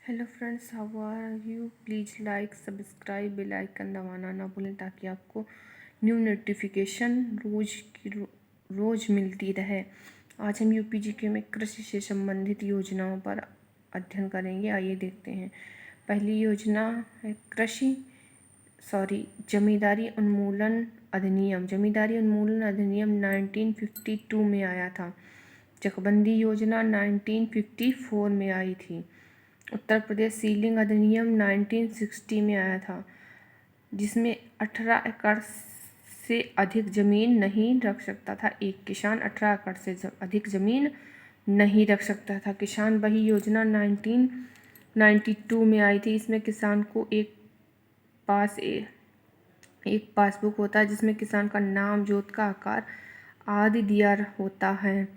Hello friends, how are you? Please like, subscribe, bell icon दबाना ना भूलें ताकि आपको न्यू नोटिफिकेशन रोज़ मिलती रहे। आज हम यूपीजीके में कृषि से संबंधित योजनाओं पर अध्ययन करेंगे। आइए देखते हैं। पहली योजना है जमींदारी उन्मूलन अधिनियम। जमींदारी उन्मूलन अधिनियम 1952 में आया था। चकबंदी योजना 1954 में आई थी। उत्तर प्रदेश सीलिंग अधिनियम 1960 में आया था, जिसमें 18 एकड़ से अधिक ज़मीन नहीं रख सकता था। एक किसान 18 एकड़ से अधिक ज़मीन नहीं रख सकता था। किसान बही योजना 1992 में आई थी। इसमें किसान को एक पासबुक होता है जिसमें किसान का नाम, जोत का आकार आदि दिया होता है।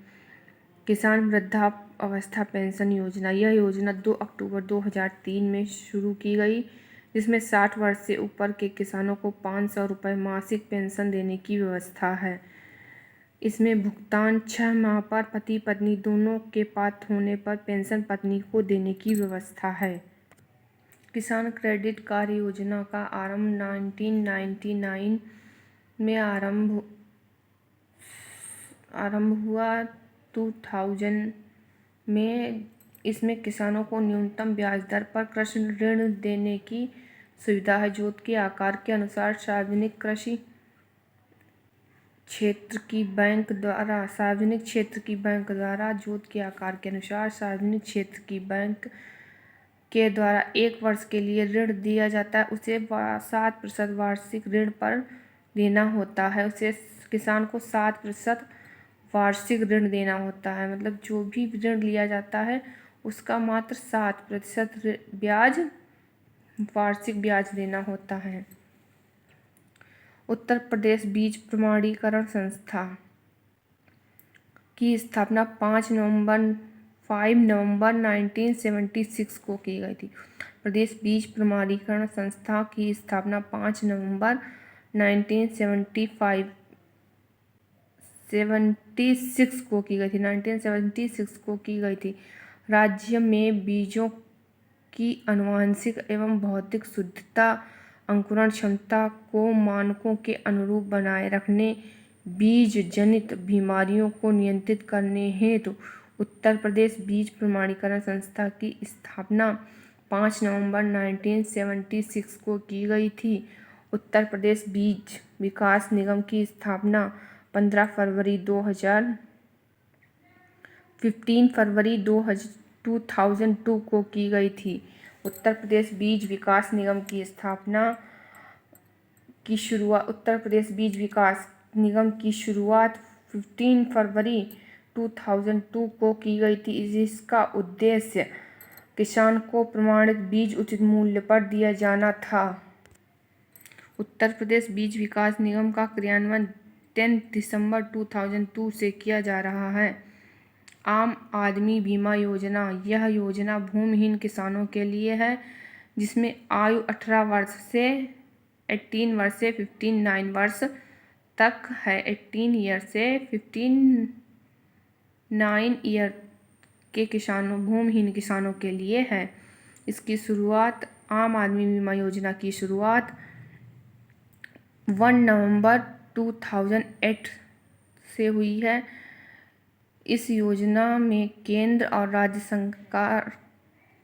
किसान वृद्धावस्था पेंशन योजना। यह योजना 2 अक्टूबर 2003 में शुरू की गई, जिसमें 60 वर्ष से ऊपर के किसानों को 500 रुपये मासिक पेंशन देने की व्यवस्था है। इसमें भुगतान 6 माह पर पति पत्नी दोनों के पात्र होने पर पेंशन पत्नी को देने की व्यवस्था है। किसान क्रेडिट कार्ड योजना का आरंभ 1999 में आरंभ हुआ। 2000 में इसमें किसानों को न्यूनतम ब्याज दर पर कृषि ऋण देने की सुविधा है। जोत के आकार के अनुसार सार्वजनिक क्षेत्र की बैंक द्वारा जोत के आकार के अनुसार सार्वजनिक क्षेत्र की बैंक के द्वारा 1 वर्ष के लिए ऋण दिया जाता है। उसे 7% वार्षिक ऋण पर देना होता है। उसे किसान को 7% वार्षिक ऋण देना होता है। मतलब जो भी ऋण लिया जाता है उसका मात्र 7% वार्षिक ब्याज देना होता है। उत्तर प्रदेश बीज प्रमाणीकरण संस्था की स्थापना 5 नवंबर 1976 को की गई थी। प्रदेश बीज प्रमाणीकरण संस्था की स्थापना 5 नवंबर 1976 को की गई थी। 1976 को की गई थी। राज्य में बीजों की आनुवंशिक एवं भौतिक शुद्धता, अंकुरण क्षमता को मानकों के अनुरूप बनाए रखने, बीज जनित बीमारियों को नियंत्रित करने हेतु उत्तर प्रदेश बीज प्रमाणीकरण संस्था की स्थापना 5 नवंबर 1976 को की गई थी। उत्तर प्रदेश बीज विकास निगम की स्थापना 15 फरवरी 2002 को की गई थी। उत्तर प्रदेश बीज विकास निगम की उत्तर प्रदेश बीज विकास निगम की शुरुआत 15 फरवरी 2002 को की गई थी। जिसका उद्देश्य किसान को प्रमाणित बीज उचित मूल्य पर दिया जाना था। उत्तर प्रदेश बीज विकास निगम का क्रियान्वयन 10 दिसंबर 2002 से किया जा रहा है। आम आदमी बीमा योजना। यह योजना भूमिहीन किसानों के लिए है, जिसमें आयु 18 वर्ष से 59 वर्ष तक है। 18 ईयर से 59 ईयर के भूमिहीन किसानों के लिए है। इसकी शुरुआत आम आदमी बीमा योजना की शुरुआत 1 नवंबर 2008 से हुई है। इस योजना में केंद्र और राज्य सरकार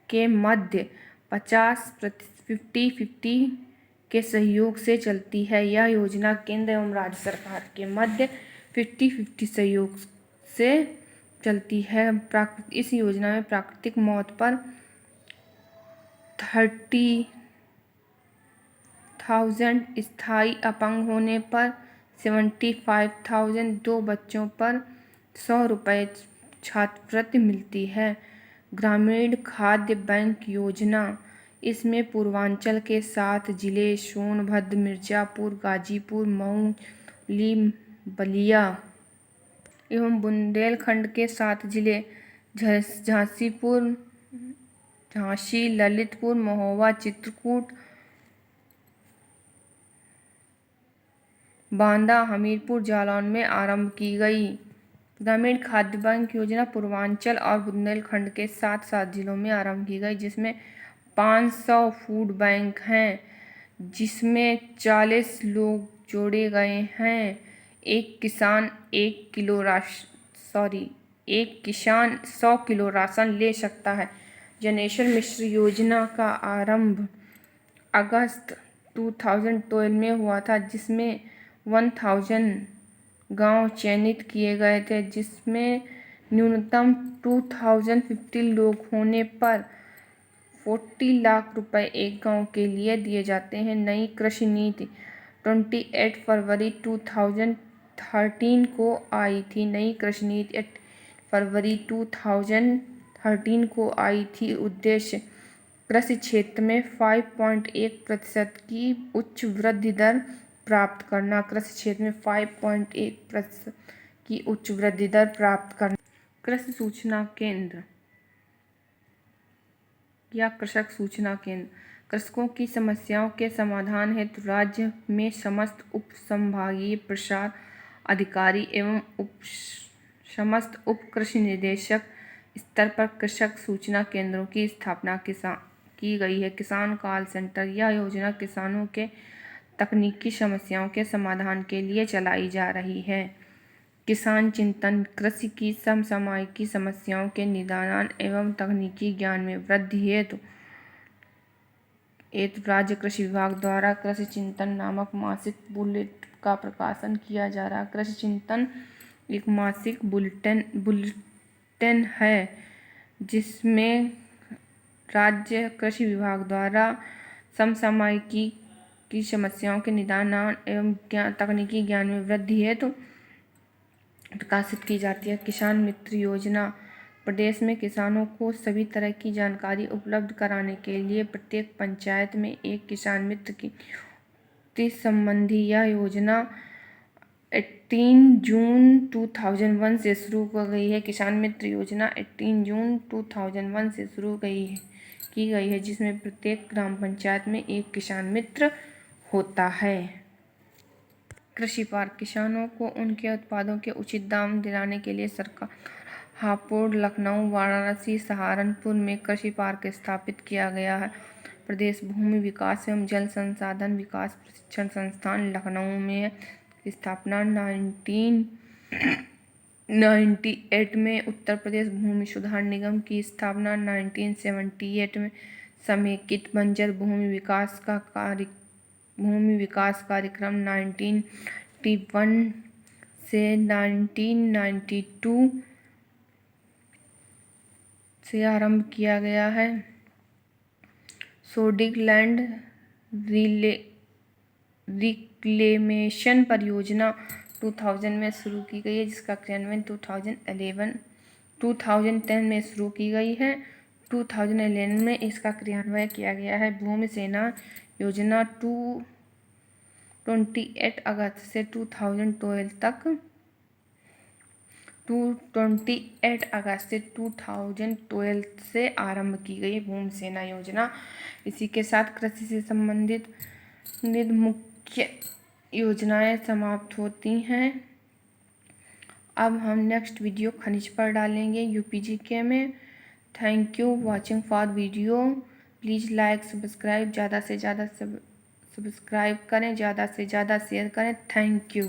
के मध्य 50-50 के सहयोग से चलती है। यह योजना केंद्र एवं राज्य सरकार के मध्य 50-50 सहयोग से चलती है। इस योजना में प्राकृतिक मौत पर 30,000, स्थायी अपंग होने पर 75,000, 2 बच्चों पर 100 रुपये छात्रवृत्ति मिलती है। ग्रामीण खाद्य बैंक योजना। इसमें पूर्वांचल के 7 जिले सोनभद्र, मिर्जापुर, गाजीपुर, मऊ, बलिया एवं बुंदेलखंड के 7 जिले झांसी, ललितपुर, महोबा, चित्रकूट, बांदा, हमीरपुर, जालौन में आरंभ की गई। ग्रामीण खाद्य बैंक योजना पूर्वांचल और बुंदेलखंड के 7 जिलों में आरंभ की गई, जिसमें 500 फूड बैंक हैं, जिसमें 40 लोग जोड़े गए हैं। एक किसान 100 किलो राशन ले सकता है। जनेश्वर मिश्र योजना का आरंभ अगस्त 2012 में हुआ था, जिसमें 1000 गांव चयनित किए गए थे, जिसमें न्यूनतम 2050 लोग होने पर 40 लाख रुपए एक गांव के लिए दिए जाते हैं। नई कृषि नीति 28 फरवरी 2013 को आई थी। नई कृषि नीति 8 फरवरी 2013 को आई थी। उद्देश्य कृषि क्षेत्र में 5.1% की उच्च वृद्धि दर प्राप्त करना। कृषि क्षेत्र में 5.1% की उच्च वृद्धि दर प्राप्त करना। कृषि सूचना केंद्र या कृषक सूचना केंद्र कृषकों की समस्याओं के समाधान हेतु राज्य में समस्त उप संभागीय प्रसार अधिकारी एवं समस्त उप कृषि निदेशक स्तर पर कृषक सूचना केंद्रों की स्थापना की गई है। किसान कॉल सेंटर यह योजना किसानों के तकनीकी समस्याओं के समाधान के लिए चलाई जा रही है। किसान चिंतन कृषि की समसामयिक समस्याओं के निदान एवं तकनीकी ज्ञान में वृद्धि हेतु राज्य कृषि विभाग द्वारा कृषि चिंतन नामक मासिक बुलेटिन का प्रकाशन किया जा रहा है। कृषि चिंतन एक मासिक बुलेटिन है, जिसमें राज्य कृषि विभाग द्वारा समसामयिकी की समस्याओं के निदान एवं तकनीकी ज्ञान में वृद्धि हेतु प्रकाशित की जाती है। किसान मित्र योजना प्रदेश में किसानों को सभी तरह की जानकारी उपलब्ध कराने के लिए प्रत्येक पंचायत में एक किसान मित्र की नियुक्ति संबंधी यह योजना 18 जून 2001 से शुरू की गई है। किसान मित्र योजना 18 जून 2001 से शुरू की गई है, जिसमें प्रत्येक ग्राम पंचायत में एक किसान मित्र होता है। कृषि पार्क किसानों को उनके उत्पादों के उचित दाम दिलाने के लिए सरकार हापुड़, लखनऊ, वाराणसी, सहारनपुर में कृषि पार्क स्थापित किया गया है। प्रदेश भूमि विकास एवं जल संसाधन विकास प्रशिक्षण संस्थान लखनऊ में स्थापना 1998 में। उत्तर प्रदेश भूमि सुधार निगम की स्थापना 1978 में। समेकित बंजर भूमि विकास कार्यक्रम 1991 से 1992 से आरंभ किया गया है। सोडिक लैंड रिक्लेमेशन परियोजना 2000 में शुरू की गई है, जिसका क्रियान्वयन 2010 में शुरू की गई है। 2011 में इसका क्रियान्वयन किया गया है। भूमि सेना योजना 28 अगस्त से 2012 तक 28 अगस्त से 2012 से आरंभ की गई भूमि सेना योजना। इसी के साथ कृषि से संबंधित मुख्य योजनाएं समाप्त होती हैं। अब हम नेक्स्ट वीडियो खनिज पर डालेंगे यूपीजीके में। Thank you watching for video. Please like subscribe, ज़्यादा से ज़्यादा सब्सक्राइब करें, ज़्यादा से ज़्यादा शेयर करें। Thank you.